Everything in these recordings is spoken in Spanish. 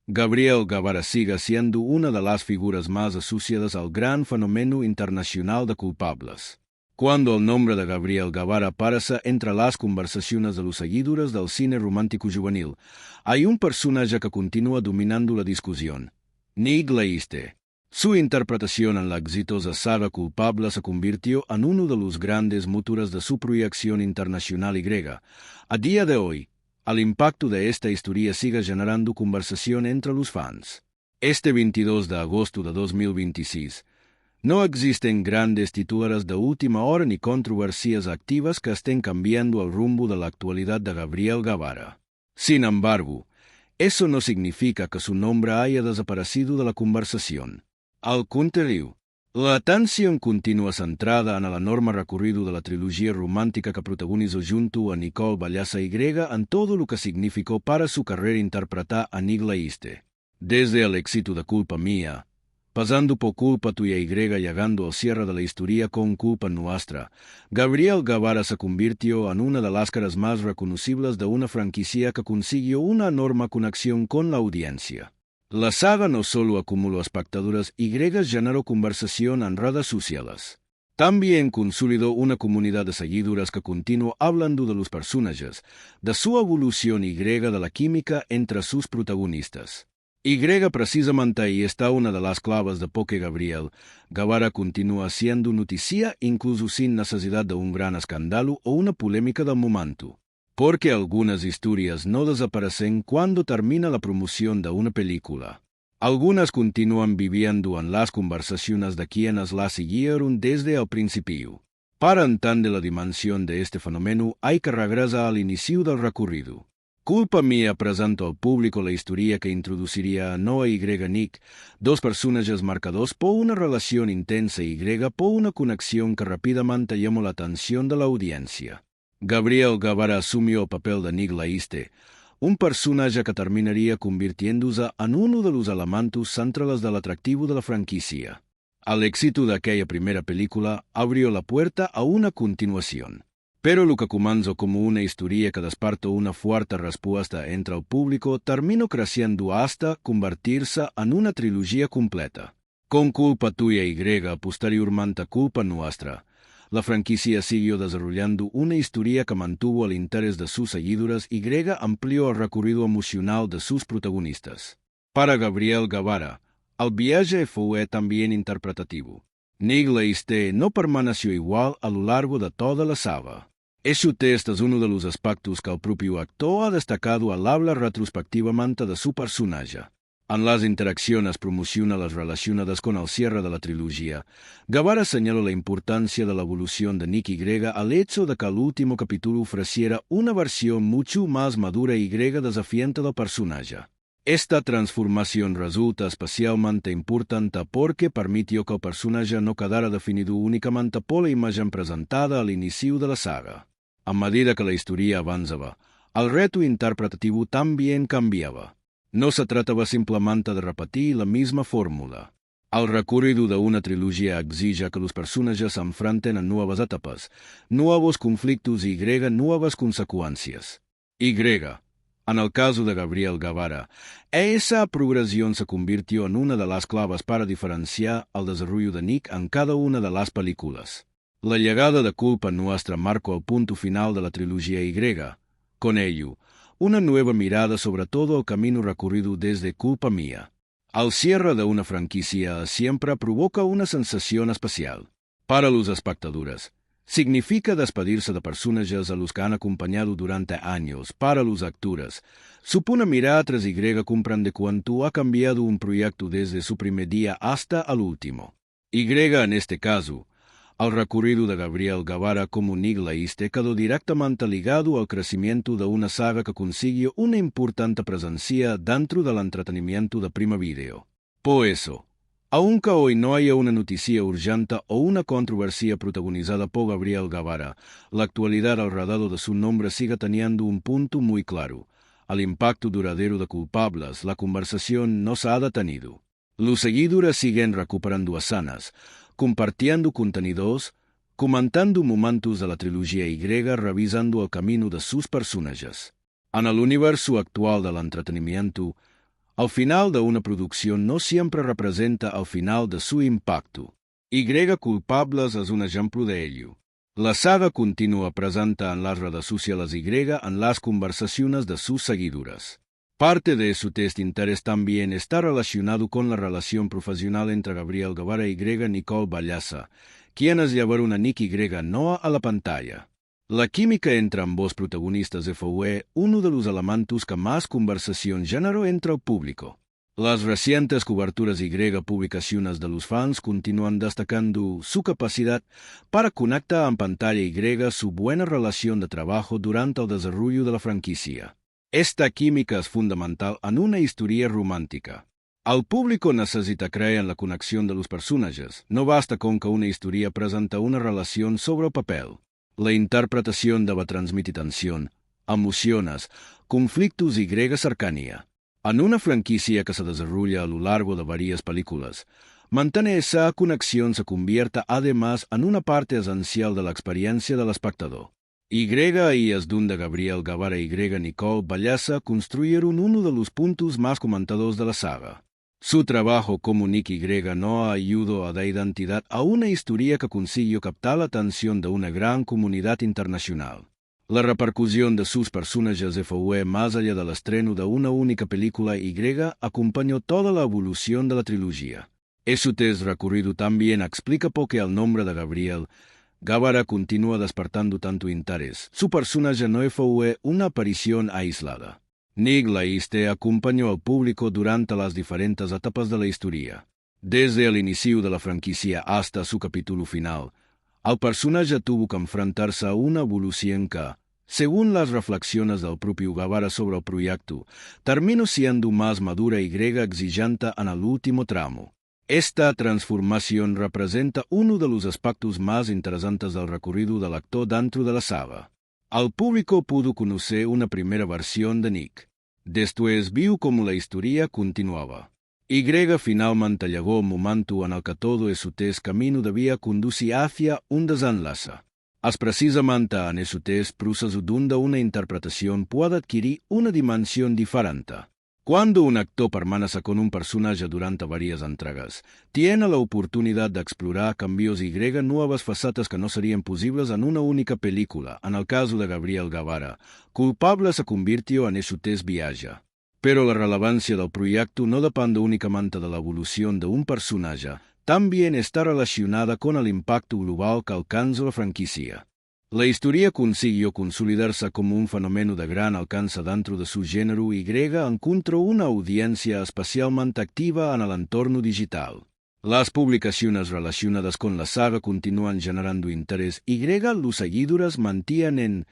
Gabriel Guevara sigue siendo una de las figuras más asociadas al gran fenómeno internacional de culpables. Cuando el nombre de Gabriel Guevara aparece entre las conversaciones de los seguidores del cine romántico juvenil, hay un personaje que continúa dominando la discusión: Nick Leiste. Su interpretación en la exitosa saga Culpable se convirtió en uno de los grandes motores de su proyección internacional y griega. A día de hoy, el impacto de esta historia sigue generando conversación entre los fans. Este 22 de agosto de 2026, no existen grandes titulares de última hora ni controversias activas que estén cambiando el rumbo de la actualidad de Gabriel Guevara. Sin embargo, eso no significa que su nombre haya desaparecido de la conversación. Al contrario, la atención continúa centrada en el enorme recorrido de la trilogía romántica que protagonizó junto a Nicole Ballassa y en todo lo que significó para su carrera interpretar a Nick Leiste. Desde el éxito de Culpa Mía, pasando por Culpa Tuya y llegando al cierre de la historia con Culpa Nuestra, Gabriel Guevara se convirtió en una de las caras más reconocibles de una franquicia que consiguió una enorme conexión con la audiencia. La saga no solo acumuló espectadores y generó conversación en redes sociales. También consolidó una comunidad de seguidores que continuó hablando de los personajes, de su evolución y de la química entre sus protagonistas. Y precisamente ahí está una de las claves de por qué Gabriel Guevara continúa siendo noticia incluso sin necesidad de un gran escándalo o una polémica del momento. Porque algunas historias no desaparecen cuando termina la promoción de una película. Algunas continúan viviendo en las conversaciones de quienes las siguieron desde el principio. Para entender la dimensión de este fenómeno hay que regresar al inicio del recorrido. Culpa Mía presentó al público la historia que introduciría a Noah y Nick, dos personajes marcados por una relación intensa y por una conexión que rápidamente llamó la atención de la audiencia. Gabriel Guevara asumió el papel de Nick Leiste, un personaje que terminaría convirtiéndose en uno de los elementos centrales del atractivo de la franquicia. El éxito de aquella primera película abrió la puerta a una continuación. Pero lo que comenzó como una historia que despertó una fuerte respuesta entre el público terminó creciendo hasta convertirse en una trilogía completa. Con Culpa Tuya y posteriormente Culpa Nuestra, la franquicia siguió desarrollando una historia que mantuvo el interés de sus seguidores y amplió el recorrido emocional de sus protagonistas. Para Gabriel Guevara, el viaje fue también interpretativo. Nick Leiste no permaneció igual a lo largo de toda la saga. Este es uno de los aspectos que el propio actor ha destacado al hablar retrospectivamente de su personaje. En las interacciones promocionales relacionadas con el cierre de la trilogía, Guevara señaló la importancia de la evolución de Nick y al hecho de que el último capítulo ofreciera una versión mucho más madura y desafiante del personaje. Esta transformación resulta especialmente importante porque permitió que el personaje no quedara definido únicamente por la imagen presentada al inicio de la saga. A medida que la historia avanzaba, el reto interpretativo también cambiaba. No se trataba simplemente de repetir la misma fórmula. El recorrido de una trilogía exige que los personajes se enfrenten a nuevas etapas, nuevos conflictos y nuevas consecuencias. En el caso de Gabriel Guevara, esa progresión se convirtió en una de las claves para diferenciar el desarrollo de Nick en cada una de las películas. La llegada de Culpa Nuestra marcó el punto final de la trilogía y con ello, una nueva mirada sobre todo el camino recorrido desde Culpa Mía. Al cierre de una franquicia siempre provoca una sensación especial. Para los espectadores, significa despedirse de personajes a los que han acompañado durante años. Para los actores, supone mirar atrás y comprende cuánto ha cambiado un proyecto desde su primer día hasta el último. Y en este caso, el recorrido de Gabriel Guevara como Nick Leiste quedó directamente ligado al crecimiento de una saga que consiguió una importante presencia dentro del entretenimiento de Prima Video. Por eso, aunque hoy no haya una noticia urgente o una controversia protagonizada por Gabriel Guevara, la actualidad alrededor de su nombre sigue teniendo un punto muy claro. Al impacto duradero de culpables, la conversación no se ha detenido. Los seguidores siguen recuperando escenas, compartiendo contenidos, comentando momentos de la trilogía y revisando el camino de sus personajes. En el universo actual del entretenimiento, Al final de una producción no siempre representa al final de su impacto. Y Culpables es un ejemplo de ello. La saga continúa presente en las redes sociales Y en las conversaciones de sus seguidores. Parte de su interés también está relacionado con la relación profesional entre Gabriel Guevara y Nicole Ballassa, quienes llevaron a Nick y Noah a la pantalla. La química entre ambos protagonistas fue uno de los elementos que más conversación generó entre el público. Las recientes coberturas Y publicaciones de los fans continúan destacando su capacidad para conectar en pantalla Y su buena relación de trabajo durante el desarrollo de la franquicia. Esta química es fundamental en una historia romántica. El público necesita creer en la conexión de los personajes. No basta con que una historia presente una relación sobre el papel. La interpretación debe transmitir tensión, emociones, conflictos y cercanía. En una franquicia que se desarrolla a lo largo de varias películas, mantener esa conexión se convierte además en una parte esencial de la experiencia del espectador. Y es donde Gabriel Guevara y Nicole Ballassa construyeron uno de los puntos más comentados de la saga. Su trabajo como Nick y no ayudó a dar identidad a una historia que consiguió captar la atención de una gran comunidad internacional. La repercusión de sus personajes fue más allá del estreno de una única película Y acompañó toda la evolución de la trilogía. Eso recorrido también explica por qué el nombre de Gabriel Guevara continúa despertando tanto interés. Su personaje no fue una aparición aislada. Nick acompañó al público durante las diferentes etapas de la historia. Desde el inicio de la franquicia hasta su capítulo final, el personaje tuvo que enfrentarse a una evolución que, según las reflexiones del propio Guevara sobre el proyecto, terminó siendo más madura y exigente en el último tramo. Esta transformación representa uno de los aspectos más interesantes del recorrido del actor dentro de la saga. El público pudo conocer una primera versión de Nick. Después vio cómo la historia continuaba. Y finalmente llegó un momento en el que todo su camino debía conducir hacia un desenlace. Es precisamente en ese proceso donde una interpretación puede adquirir una dimensión diferente. Cuando un actor permanece con un personaje durante varias entregas, tiene la oportunidad de explorar cambios y nuevas facetas que no serían posibles en una única película. En el caso de Gabriel Guevara, Culpable se convirtió en ese viaje. Pero la relevancia del proyecto no depende únicamente de la evolución de un personaje, también está relacionada con el impacto global que alcanza la franquicia. La historia consiguió consolidarse como un fenómeno de gran alcance dentro de su género Y encontró una audiencia especialmente activa en el entorno digital. Las publicaciones relacionadas con la saga continúan generando interés Y los seguidores mantienen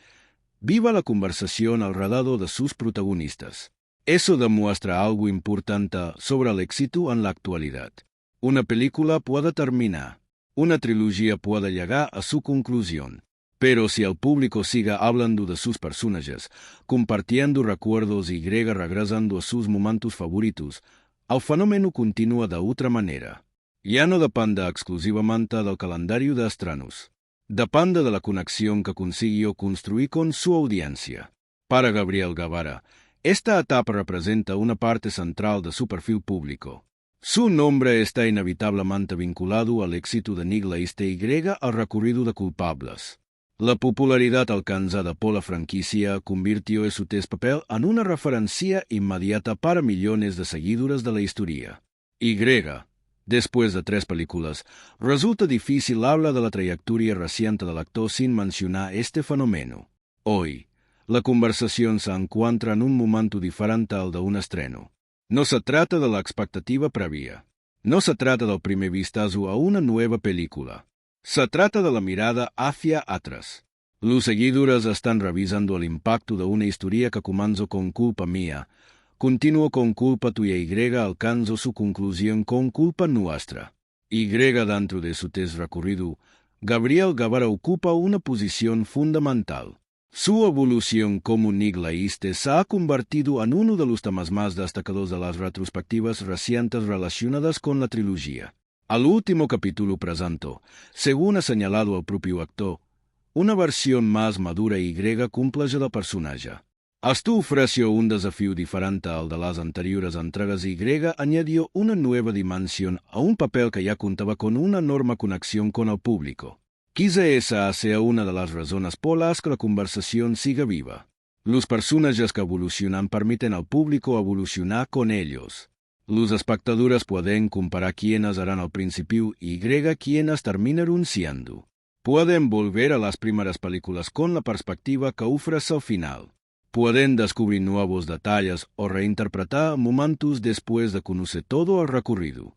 viva la conversación alrededor de sus protagonistas. Eso demuestra algo importante sobre el éxito en la actualidad. Una película puede terminar, una trilogía puede llegar a su conclusión. Pero si el público sigue hablando de sus personajes, compartiendo recuerdos Y regresando a sus momentos favoritos, el fenómeno continúa de otra manera. Ya no depende exclusivamente del calendario de estrenos. Depende de la conexión que consiguió construir con su audiencia. Para Gabriel Guevara, esta etapa representa una parte central de su perfil público. Su nombre está inevitablemente vinculado al éxito de Nick Y al recorrido de Culpables. La popularidad alcanzada por la franquicia convirtió su papel en una referencia inmediata para millones de seguidores de la historia. Y, después de 3 películas, resulta difícil hablar de la trayectoria reciente del actor sin mencionar este fenómeno. Hoy, la conversación se encuentra en un momento diferente al de un estreno. No se trata de la expectativa previa. No se trata del primer vistazo a una nueva película. Se trata de la mirada hacia atrás. Los seguidores están revisando el impacto de una historia que comenzó con culpa mía, continuó con culpa tuya Y alcanzó su conclusión con culpa nuestra. Y dentro de su recorrido, Gabriel Guevara ocupa una posición fundamental. Su evolución como Nick se ha convertido en uno de los temas más destacados de las retrospectivas recientes relacionadas con la trilogía. Al último capítulo presentó, según ha señalado el propio actor, una versión más madura Y cumple del personaje. Esto ofreció un desafío diferente al de las anteriores entregas y Grega añadió una nueva dimensión a un papel que ya contaba con una enorme conexión con el público. Quizá esa sea una de las razones por las que la conversación sigue viva. Los personajes que evolucionan permiten al público evolucionar con ellos. Los espectadores pueden comparar quiénes eran al principio y quiénes terminaron siendo. Pueden volver a las primeras películas con la perspectiva que ofrece el final. Pueden descubrir nuevos detalles o reinterpretar momentos después de conocer todo el recorrido.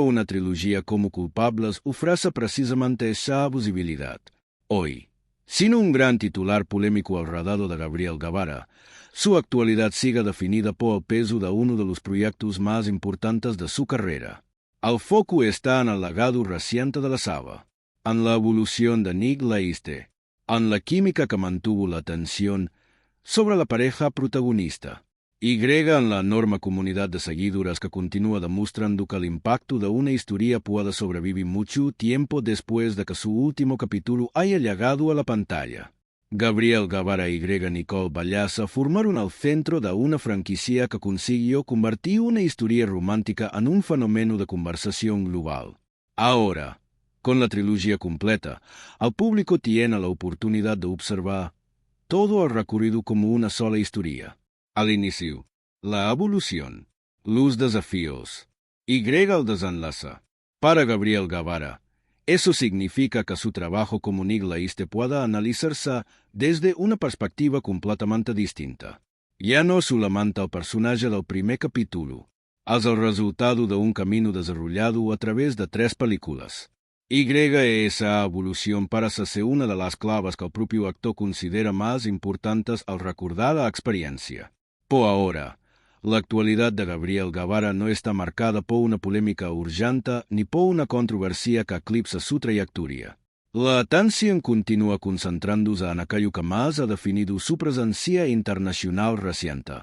Una trilogía como Culpables ofrece precisamente esa posibilidad. Hoy, sin un gran titular polémico alrededor de Gabriel Guevara, su actualidad sigue definida por el peso de uno de los proyectos más importantes de su carrera. El foco está en el legado reciente de la saga, en la evolución de Nick Leiste, en la química que mantuvo la atención sobre la pareja protagonista, y en la enorme comunidad de seguidores que continúa demostrando que el impacto de una historia puede sobrevivir mucho tiempo después de que su último capítulo haya llegado a la pantalla. Gabriel Guevara y Nicole Ballassa formaron el centro de una franquicia que consiguió convertir una historia romántica en un fenómeno de conversación global. Ahora, con la trilogía completa, el público tiene la oportunidad de observar todo el recorrido como una sola historia. Al inicio, la evolución, los desafíos, y el desenlace. Para Gabriel Guevara, eso significa que su trabajo como Nick Leiste pueda analizarse desde una perspectiva completamente distinta. Ya no solamente el personaje del primer capítulo, es el resultado de un camino desarrollado a través de 3 películas. Esa evolución parece ser una de las claves que el propio actor considera más importantes al recordar la experiencia. Por ahora, la actualidad de Gabriel Guevara no está marcada por una polémica urgente ni por una controversia que eclipsa su trayectoria. La atención continúa concentrándose en aquello que más ha definido su presencia internacional reciente: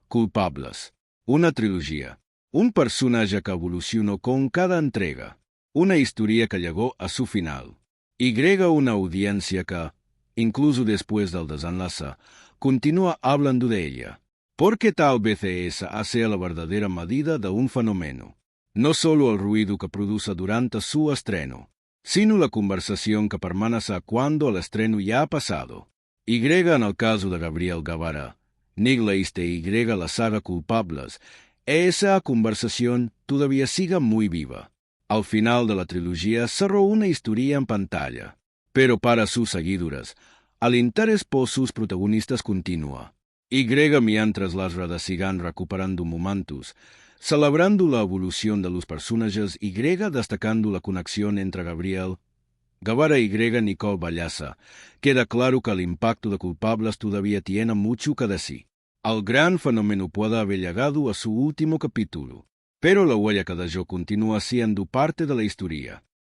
Culpables, una trilogía, un personaje que evolucionó con cada entrega. Una historia que llegó a su final. Una audiencia que, incluso después del desenlace, continúa hablando de ella. Porque tal vez esa sea la verdadera medida de un fenómeno. No solo el ruido que produce durante su estreno, sino la conversación que permanece cuando el estreno ya ha pasado. En el caso de Gabriel Guevara, Nick Leiste y la saga Culpables, esa conversación todavía sigue muy viva. Al final de la trilogía cerró una historia en pantalla, pero para sus seguidores, el interés por sus protagonistas continúa. Mientras las redes sigan recuperando momentos, celebrando la evolución de los personajes y destacando la conexión entre Gabriel Guevara y Nicole Ballassa, queda claro que el impacto de Culpables todavía tiene mucho que decir. El gran fenómeno puede haber llegado a su último capítulo, pero la huella que dejó continúa siendo parte de la historia.